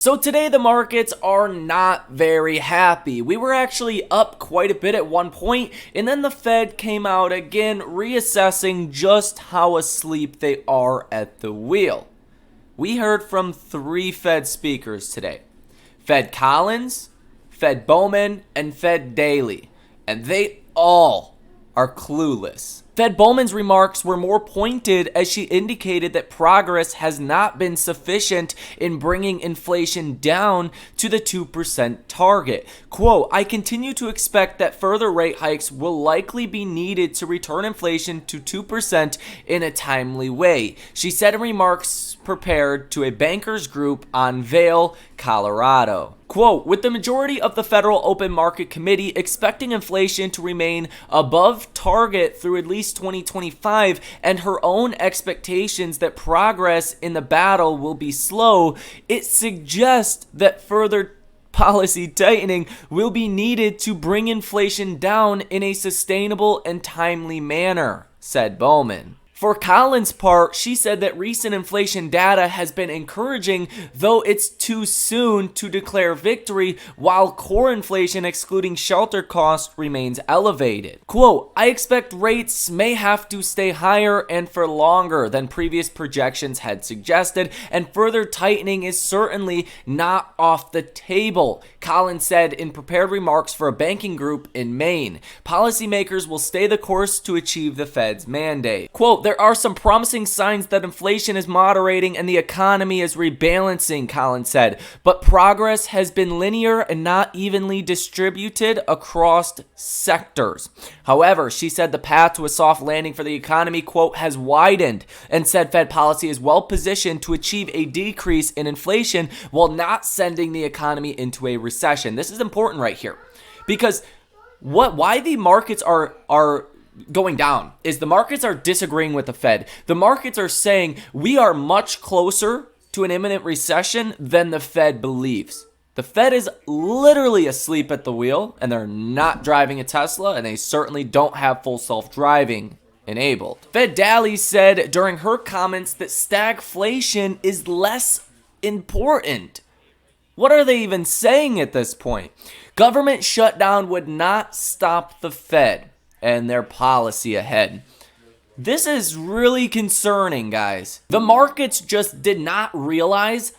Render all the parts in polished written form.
So today the markets are not very happy. We were actually up quite a bit at one point, and then the Fed came out again reassessing just how asleep they are at the wheel. We heard from 3 Fed speakers today. Fed Collins, Fed Bowman, and Fed Daly. And they all are clueless. Fed Bowman's remarks were more pointed as she indicated that progress has not been sufficient in bringing inflation down to the 2% target. Quote, I continue to expect that further rate hikes will likely be needed to return inflation to 2% in a timely way, she said in remarks prepared to a bankers group on Vail, Colorado. Quote, with the majority of the Federal Open Market Committee expecting inflation to remain above target through at least 2025 and her own expectations that progress in the battle will be slow, it suggests that further policy tightening will be needed to bring inflation down in a sustainable and timely manner, said Bowman. For Collins' part, she said that recent inflation data has been encouraging, though it's too soon to declare victory, while core inflation excluding shelter costs remains elevated. Quote, I expect rates may have to stay higher and for longer than previous projections had suggested, and further tightening is certainly not off the table, Collins said in prepared remarks for a banking group in Maine. Policymakers will stay the course to achieve the Fed's mandate. Quote, there are some promising signs that inflation is moderating and the economy is rebalancing, Collins said, but progress has been linear and not evenly distributed across sectors. However, she said the path to a soft landing for the economy, quote, has widened, and said Fed policy is well positioned to achieve a decrease in inflation while not sending the economy into a recession. This is important right here because why the markets are going down is the markets are disagreeing with the Fed. The markets are saying we are much closer to an imminent recession than the Fed believes. The Fed is literally asleep at the wheel, and they're not driving a Tesla, and they certainly don't have full self-driving enabled. Fed Daly said during her comments that stagflation is less important. What are they even saying at this point? Government shutdown would not stop the Fed and their policy ahead. This is really concerning, guys. The markets just did not realize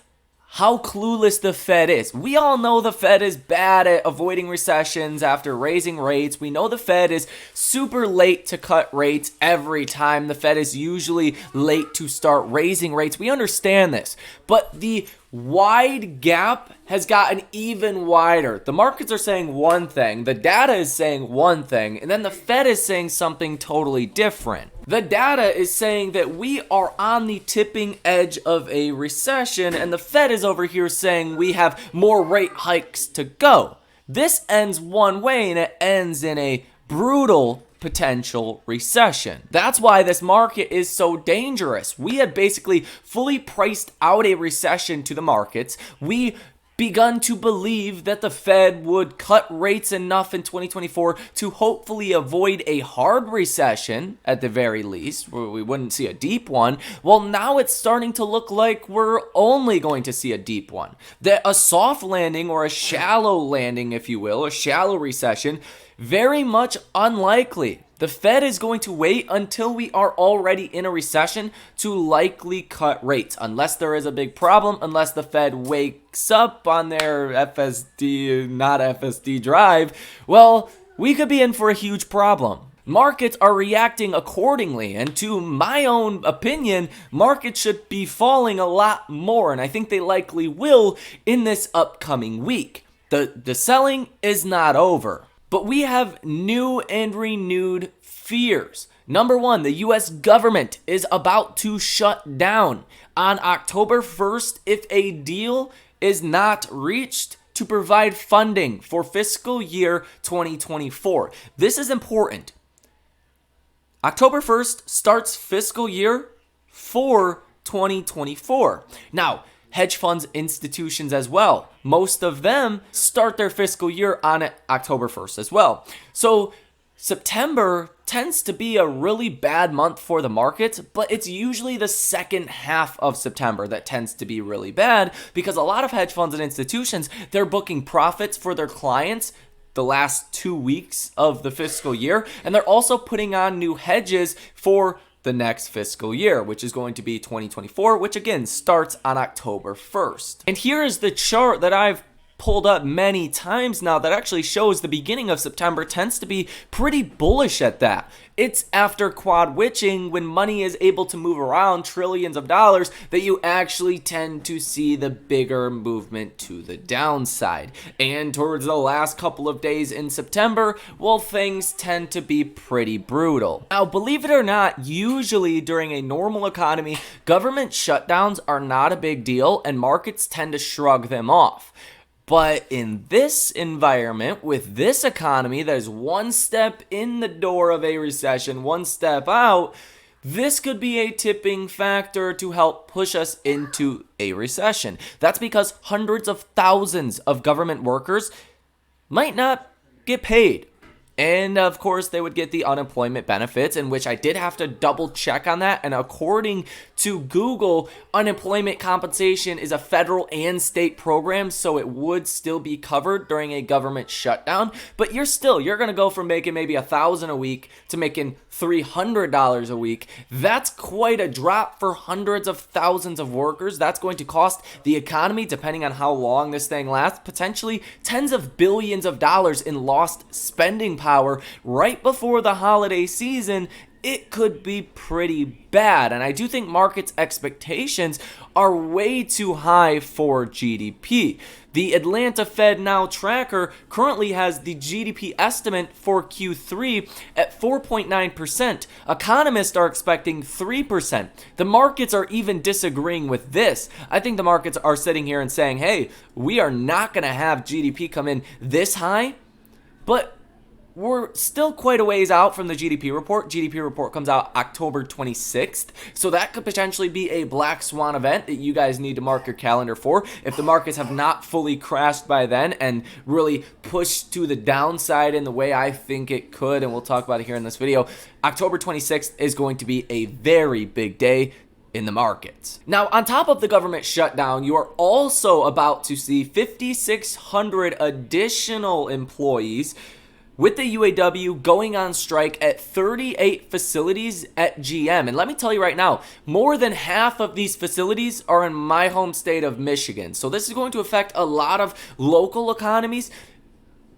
how clueless the Fed is. We all know the Fed is bad at avoiding recessions after raising rates. We know the Fed is super late to cut rates every time. The Fed is usually late to start raising rates. We understand this. But the wide gap has gotten even wider. The markets are saying one thing, the data is saying one thing, and then the Fed is saying something totally different. The data is saying that we are on the tipping edge of a recession, and the Fed is over here saying we have more rate hikes to go. This ends one way, and it ends in a brutal potential recession. That's why this market is so dangerous. We had basically fully priced out a recession to the markets. We begun to believe that the Fed would cut rates enough in 2024 to hopefully avoid a hard recession at the very least, where we wouldn't see a deep one. Well, now it's starting to look like we're only going to see a deep one. That a soft landing or a shallow landing, if you will, a shallow recession, very much unlikely. The Fed is going to wait until we are already in a recession to likely cut rates, unless there is a big problem, unless the Fed wakes up on their FSD, not FSD drive. Well, we could be in for a huge problem. Markets are reacting accordingly, and to my own opinion, markets should be falling a lot more, and I think they likely will in this upcoming week. The selling is not over. But we have new and renewed fears. Number one, the U.S. government is about to shut down on October 1st if a deal is not reached to provide funding for fiscal year 2024. This is important. October 1st starts fiscal year for 2024. Now, hedge funds, institutions as well. Most of them start their fiscal year on October 1st as well. So September tends to be a really bad month for the markets, but it's usually the second half of September that tends to be really bad because a lot of hedge funds and institutions, they're booking profits for their clients the last 2 weeks of the fiscal year, and they're also putting on new hedges for the next fiscal year, which is going to be 2024, which again starts on October 1st. And here is the chart that I've pulled up many times now that actually shows the beginning of September tends to be pretty bullish at that. It's after quad witching, when money is able to move around trillions of dollars, that you actually tend to see the bigger movement to the downside. And towards the last couple of days in September, well, things tend to be pretty brutal. Now, believe it or not, usually during a normal economy, government shutdowns are not a big deal and markets tend to shrug them off. But in this environment, with this economy that is one step in the door of a recession, one step out, this could be a tipping factor to help push us into a recession. That's because hundreds of thousands of government workers might not get paid. And of course, they would get the unemployment benefits, in which I did have to double check on that. And according to Google, unemployment compensation is a federal and state program, so it would still be covered during a government shutdown. But you're going to go from making maybe $1,000 a week to making $300 a week. That's quite a drop for hundreds of thousands of workers. That's going to cost the economy, depending on how long this thing lasts, potentially tens of billions of dollars in lost spending power right before the holiday season. It could be pretty bad. And I do think markets' expectations are way too high for GDP. The Atlanta Fed Now tracker currently has the GDP estimate for Q3 at 4.9%. Economists are expecting 3%. The markets are even disagreeing with this. I think the markets are sitting here and saying, hey, we are not going to have GDP come in this high, but we're still quite a ways out from the GDP report. GDP report comes out October 26th, so that could potentially be a black swan event that you guys need to mark your calendar for. If the markets have not fully crashed by then and really pushed to the downside in the way I think it could, and we'll talk about it here in this video, October 26th is going to be a very big day in the markets. Now, on top of the government shutdown, you are also about to see 5,600 additional employees with the UAW going on strike at 38 facilities at GM. And let me tell you right now, more than half of these facilities are in my home state of Michigan. So this is going to affect a lot of local economies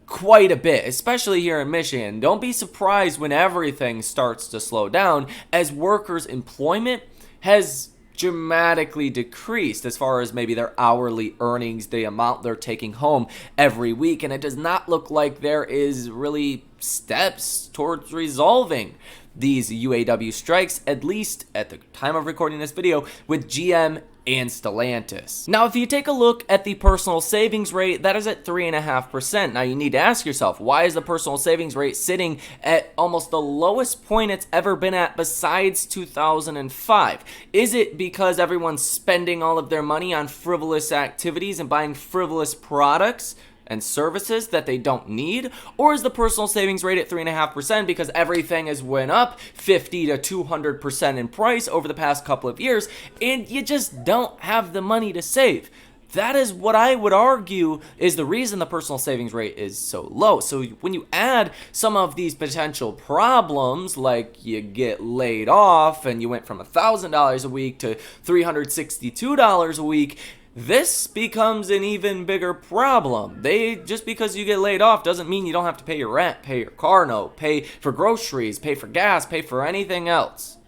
quite a bit, especially here in Michigan. Don't be surprised when everything starts to slow down, as workers' employment has dramatically decreased as far as maybe their hourly earnings, the amount they're taking home every week, and it does not look like there is really steps towards resolving these UAW strikes, at least at the time of recording this video, with GM and Stellantis. Now, if you take a look at the personal savings rate, that is at 3.5%. Now, you need to ask yourself, why is the personal savings rate sitting at almost the lowest point it's ever been at besides 2005? Is it because everyone's spending all of their money on frivolous activities and buying frivolous products and services that they don't need? Or is the personal savings rate at 3.5% because everything has went up 50 to 200% in price over the past couple of years and you just don't have the money to save? That is what I would argue is the reason the personal savings rate is so low. So when you add some of these potential problems, like you get laid off and you went from $1,000 a week to $362 a week, this becomes an even bigger problem. Just because you get laid off doesn't mean you don't have to pay your rent, pay your car note, pay for groceries, pay for gas, pay for anything else.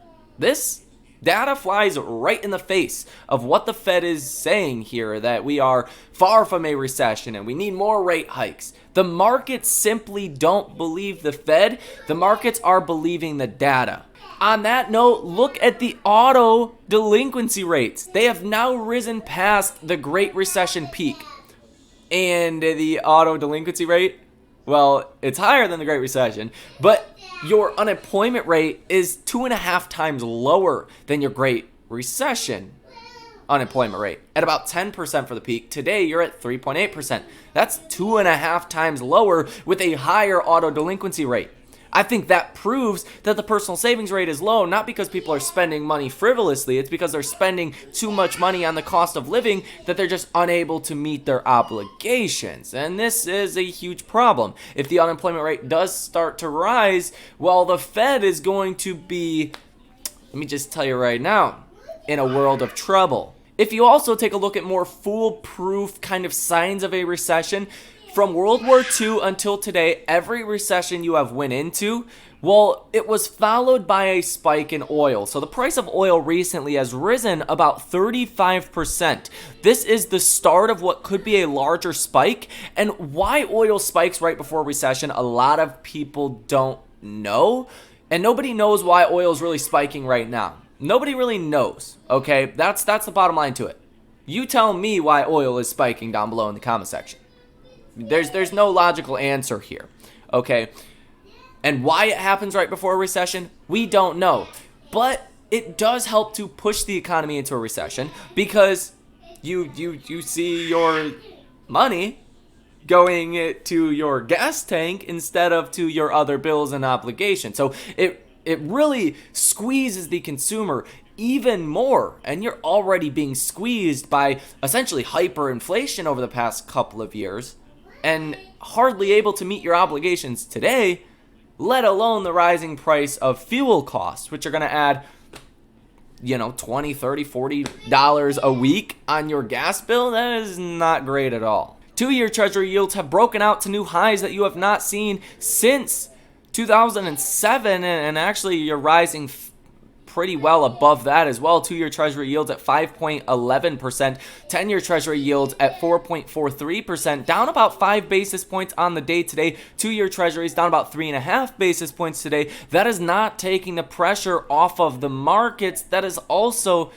This data flies right in the face of what the Fed is saying here, that we are far from a recession and we need more rate hikes. The markets simply don't believe the Fed. The markets are believing the data. On that note, look at the auto delinquency rates. They have now risen past the Great Recession peak. And the auto delinquency rate, well, it's higher than the Great Recession, but your unemployment rate is 2.5 times lower than your Great Recession unemployment rate. At about 10% for the peak, today you're at 3.8%. That's 2.5 times lower with a higher auto delinquency rate. I think that proves that the personal savings rate is low, not because people are spending money frivolously. It's because they're spending too much money on the cost of living that they're just unable to meet their obligations. And this is a huge problem. If the unemployment rate does start to rise, well, the Fed is going to be, let me just tell you right now, in a world of trouble. If you also take a look at more foolproof kind of signs of a recession, from World War II until today, every recession you have went into, well, it was followed by a spike in oil. So the price of oil recently has risen about 35%. This is the start of what could be a larger spike. And why oil spikes right before a recession, a lot of people don't know. And nobody knows why oil is really spiking right now. Nobody really knows, okay? That's the bottom line to it. You tell me why oil is spiking down below in the comment section. There's no logical answer here, okay? And why it happens right before a recession, we don't know. But it does help to push the economy into a recession because you see your money going to your gas tank instead of to your other bills and obligations. So it really squeezes the consumer even more, and you're already being squeezed by essentially hyperinflation over the past couple of years and hardly able to meet your obligations today, let alone the rising price of fuel costs, which are going to add, $20, $30, $40 a week on your gas bill. That is not great at all. 2-year Treasury yields have broken out to new highs that you have not seen since 2007, and actually you're rising pretty well above that as well. 2-year Treasury yields at 5.11%, 10-year Treasury yields at 4.43%, down about 5 basis points on the day today. 2-year Treasuries down about 3.5 basis points today. That is not taking the pressure off of the markets. That is also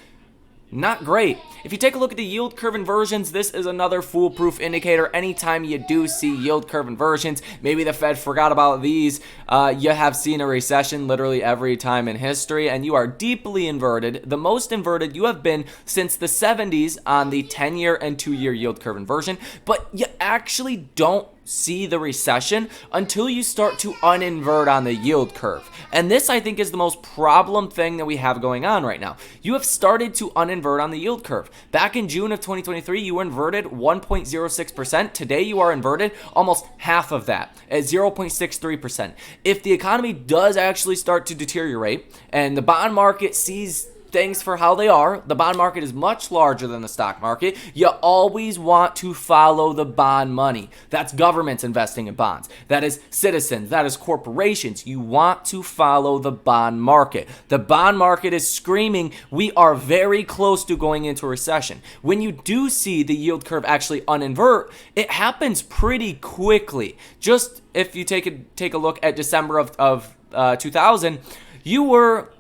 not great. If you take a look at the yield curve inversions, this is another foolproof indicator. Anytime you do see yield curve inversions, maybe the Fed forgot about these, you have seen a recession literally every time in history, and you are deeply inverted. The most inverted you have been since the 70s on the 10-year and 2-year yield curve inversion, but you actually don't see the recession until you start to uninvert on the yield curve. And this, I think, is the most problem thing that we have going on right now. You have started to uninvert on the yield curve. Back in June of 2023, you were inverted 1.06%. Today, you are inverted almost half of that at 0.63%. If the economy does actually start to deteriorate and the bond market sees things for how they are, the bond market is much larger than the stock market. You always want to follow the bond money. That's governments investing in bonds. That is citizens. That is corporations. You want to follow the bond market. The bond market is screaming, we are very close to going into a recession. When you do see the yield curve actually uninvert, it happens pretty quickly. Just if you take a look at December of 2000, you were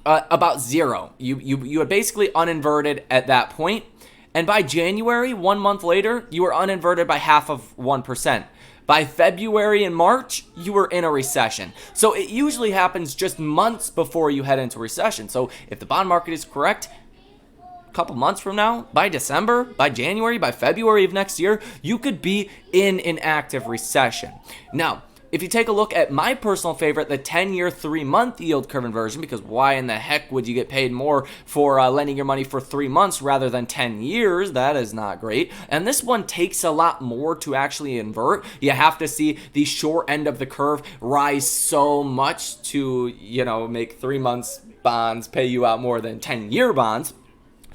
about zero. You had basically uninverted at that point. And by January, 1 month later, you were uninverted by half of 1%. By February and March, you were in a recession. So it usually happens just months before you head into recession. So if the bond market is correct, a couple months from now, by December, by January, by February of next year, you could be in an active recession. Now, if you take a look at my personal favorite, the 10-year 3-month yield curve inversion, because why in the heck would you get paid more for lending your money for 3 months rather than 10 years? That is not great. And this one takes a lot more to actually invert. You have to see the short end of the curve rise so much to, make 3 months bonds pay you out more than 10-year bonds.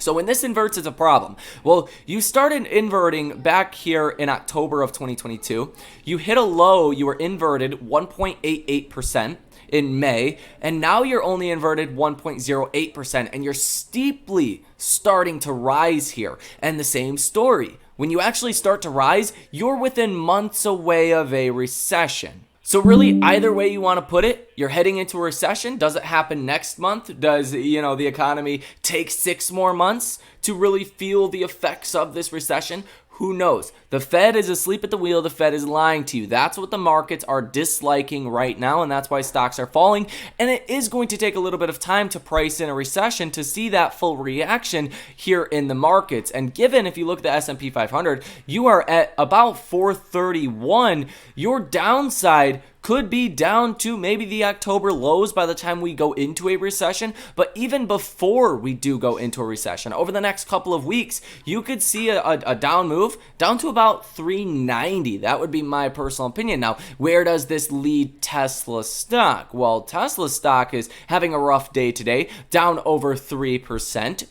So when this inverts, it's a problem. Well, you started inverting back here in October of 2022. You hit a low, you were inverted 1.88% in May, and now you're only inverted 1.08%, and you're steeply starting to rise here. And the same story. When you actually start to rise, you're within months away of a recession. So really, either way you want to put it, you're heading into a recession. Does it happen next month? Does, the economy take 6 more months to really feel the effects of this recession? Who knows? The Fed is asleep at the wheel. The Fed is lying to you. That's what the markets are disliking right now, and that's why stocks are falling. And it is going to take a little bit of time to price in a recession to see that full reaction here in the markets. And given, if you look at the S&P 500, you are at about 431. Your downside could be down to maybe the October lows by the time we go into a recession. But even before we do go into a recession, over the next couple of weeks, you could see a down move down to about 390. That would be my personal opinion. Now, where does this lead Tesla stock? Well, Tesla stock is having a rough day today, down over 3%.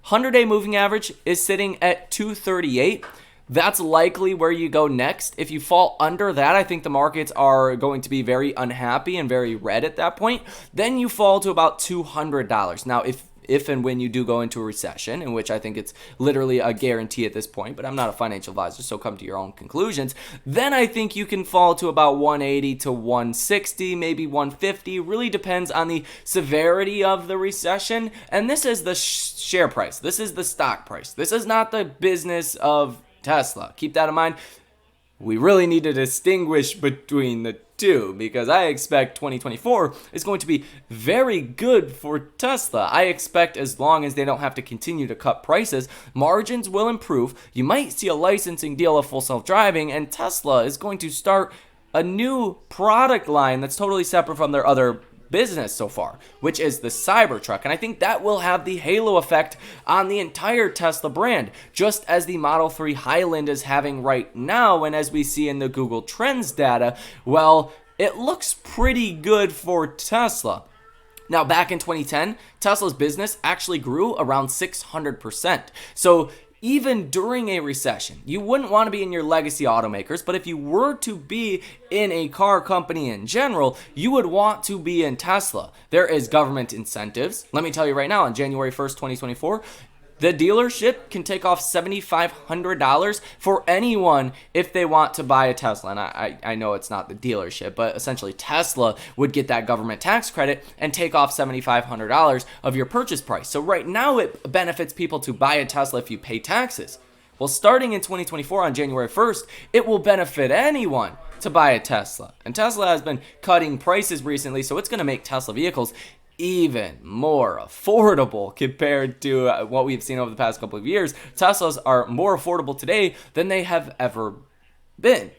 100-day moving average is sitting at 238. That's likely where you go next. If you fall under that, I think the markets are going to be very unhappy and very red at that point. Then you fall to about $200. Now, if and when you do go into a recession, in which I think it's literally a guarantee at this point, but I'm not a financial advisor, so come to your own conclusions, then I think you can fall to about 180 to 160, maybe 150. Really depends on the severity of the recession. And this is the share price. This is the stock price. This is not the business of Tesla. Keep that in mind. We really need to distinguish between the two, because I expect 2024 is going to be very good for Tesla. I expect, as long as they don't have to continue to cut prices, margins will improve. You might see a licensing deal of full self-driving, and Tesla is going to start a new product line that's totally separate from their other business so far, which is the Cybertruck. And I think that will have the halo effect on the entire Tesla brand, just as the Model 3 Highland is having right now. And as we see in the Google Trends data, well, it looks pretty good for Tesla. Now, back in 2010, Tesla's business actually grew around 600%. So even during a recession, you wouldn't want to be in your legacy automakers, but if you were to be in a car company in general, you would want to be in Tesla. There is government incentives. Let me tell you right now, on January 1st, 2024, the dealership can take off $7,500 for anyone if they want to buy a Tesla. And I know it's not the dealership, but essentially Tesla would get that government tax credit and take off $7,500 of your purchase price. So right now it benefits people to buy a Tesla if you pay taxes. Well, starting in 2024 on January 1st, it will benefit anyone to buy a Tesla. And Tesla has been cutting prices recently, so it's going to make Tesla vehicles even more affordable compared to what we've seen over the past couple of years. Teslas are more affordable today than they have ever been.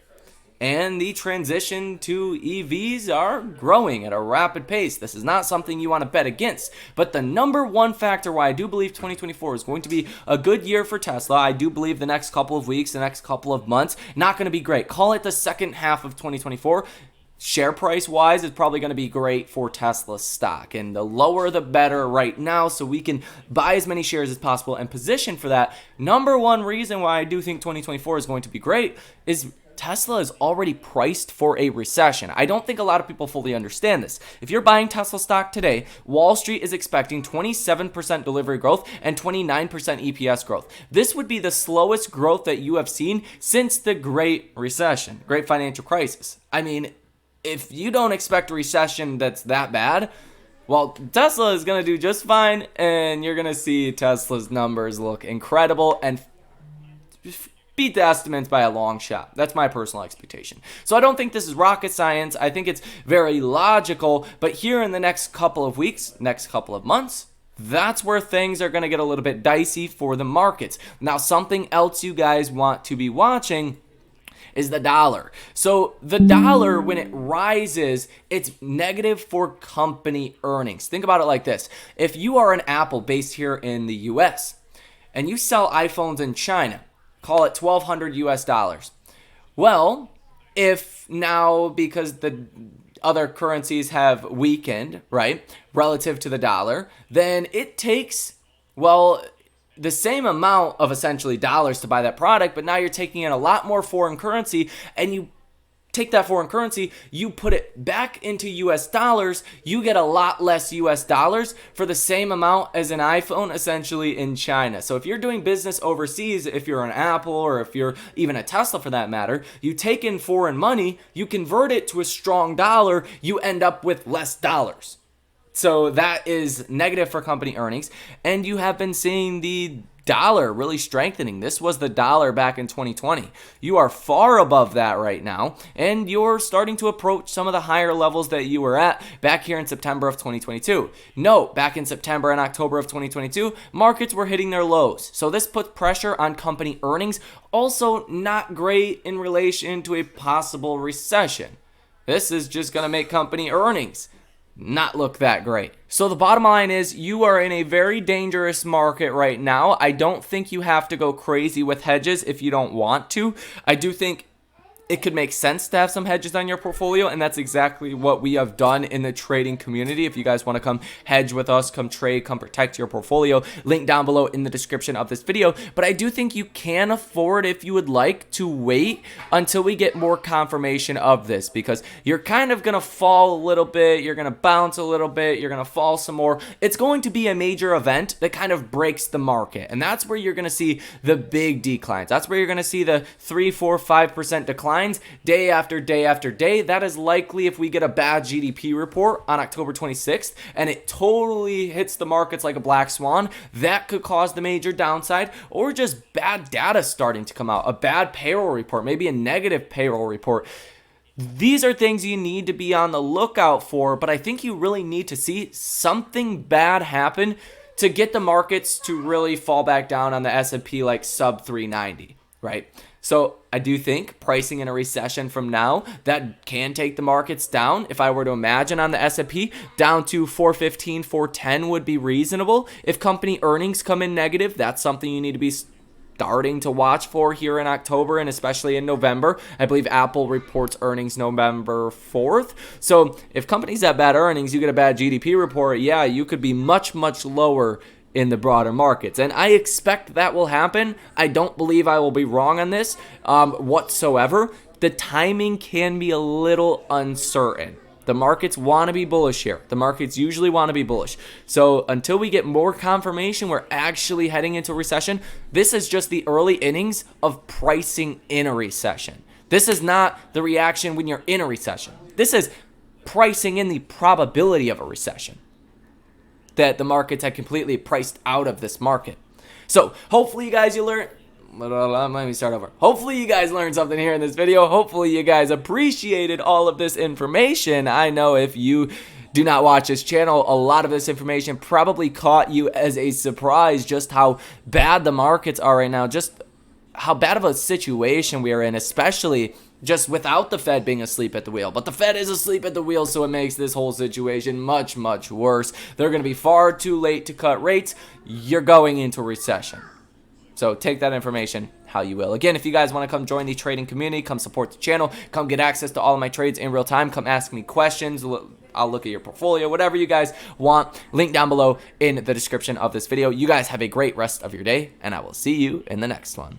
And the transition to EVs are growing at a rapid pace. This is not something you want to bet against. But the number one factor why I do believe 2024 is going to be a good year for Tesla, I do believe the next couple of weeks, the next couple of months, not going to be great. Call it the second half of 2024. Share price wise, it's probably going to be great for Tesla stock, and the lower the better right now, so we can buy as many shares as possible and position for that. Number one reason why I do think 2024 is going to be great is Tesla is already priced for a recession. I don't think a lot of people fully understand this. If you're buying Tesla stock today, Wall Street is expecting 27% delivery growth and 29% EPS growth. This would be the slowest growth that you have seen since the Great Recession, Great Financial Crisis. I mean, if you don't expect a recession that's that bad, well, Tesla is going to do just fine, and you're going to see Tesla's numbers look incredible and beat the estimates by a long shot. That's my personal expectation. So I don't think this is rocket science. I think it's very logical, but here in the next couple of weeks, next couple of months, that's where things are going to get a little bit dicey for the markets. Now, something else you guys want to be watching is the dollar. So the dollar, when it rises, it's negative for company earnings. Think about it like this. If you are an Apple based here in the US and you sell iPhones in China, call it $1,200 US. Well, if now, because the other currencies have weakened, right, relative to the dollar, then it takes, well, the same amount of essentially dollars to buy that product, but now you're taking in a lot more foreign currency, and you take that foreign currency, you put it back into US dollars, you get a lot less US dollars for the same amount as an iPhone essentially in China. So if you're doing business overseas, if you're an Apple or if you're even a Tesla for that matter, you take in foreign money, you convert it to a strong dollar, you end up with less dollars. So that is negative for company earnings, and you have been seeing the dollar really strengthening. This was the dollar back in 2020. You are far above that right now, and you're starting to approach some of the higher levels that you were at back here in September of 2022. Note, back in September and October of 2022, markets were hitting their lows. So this puts pressure on company earnings. Also not great in relation to a possible recession. This is just going to make company earnings not look that great. So the bottom line is you are in a very dangerous market right now. I don't think you have to go crazy with hedges if you don't want to. I do think it could make sense to have some hedges on your portfolio, and that's exactly what we have done in the trading community. If you guys want to come hedge with us, come trade, come protect your portfolio, link down below in the description of this video. But I do think you can afford, if you would like, to wait until we get more confirmation of this, because you're kind of going to fall a little bit, you're going to bounce a little bit, you're going to fall some more. It's going to be a major event that kind of breaks the market, and that's where you're going to see the big declines. That's where you're going to see the 3, 4, 5% declines day after day after day. That is likely if we get a bad GDP report on October 26th and it totally hits the markets like a black swan. That could cause the major downside, or just bad data starting to come out, a bad payroll report, maybe a negative payroll report. These are things you need to be on the lookout for, but I think you really need to see something bad happen to get the markets to really fall back down on the S&P like sub 390, right? So I do think pricing in a recession from now, that can take the markets down. If I were to imagine on the S&P, down to 415, 410 would be reasonable. If company earnings come in negative, that's something you need to be starting to watch for here in October and especially in November. I believe Apple reports earnings November 4th. So if companies have bad earnings, you get a bad GDP report, yeah, you could be much, much lower in the broader markets. And I expect that will happen. I don't believe I will be wrong on this whatsoever. The timing can be a little uncertain. The markets want to be bullish here. The markets usually want to be bullish. So until we get more confirmation we're actually heading into a recession, this is just the early innings of pricing in a recession. This is not the reaction when you're in a recession. This is pricing in the probability of a recession, that the markets had completely priced out of this market. So hopefully you guys let me start over. Hopefully you guys learned something here in this video. Hopefully you guys appreciated all of this information. I know if you do not watch this channel, a lot of this information probably caught you as a surprise, just how bad the markets are right now, just how bad of a situation we are in, especially just without the Fed being asleep at the wheel. But the Fed is asleep at the wheel, so it makes this whole situation much, much worse. They're going to be far too late to cut rates. You're going into a recession. So take that information how you will. Again, if you guys want to come join the trading community, come support the channel, come get access to all of my trades in real time, come ask me questions. I'll look at your portfolio, whatever you guys want. Link down below in the description of this video. You guys have a great rest of your day, and I will see you in the next one.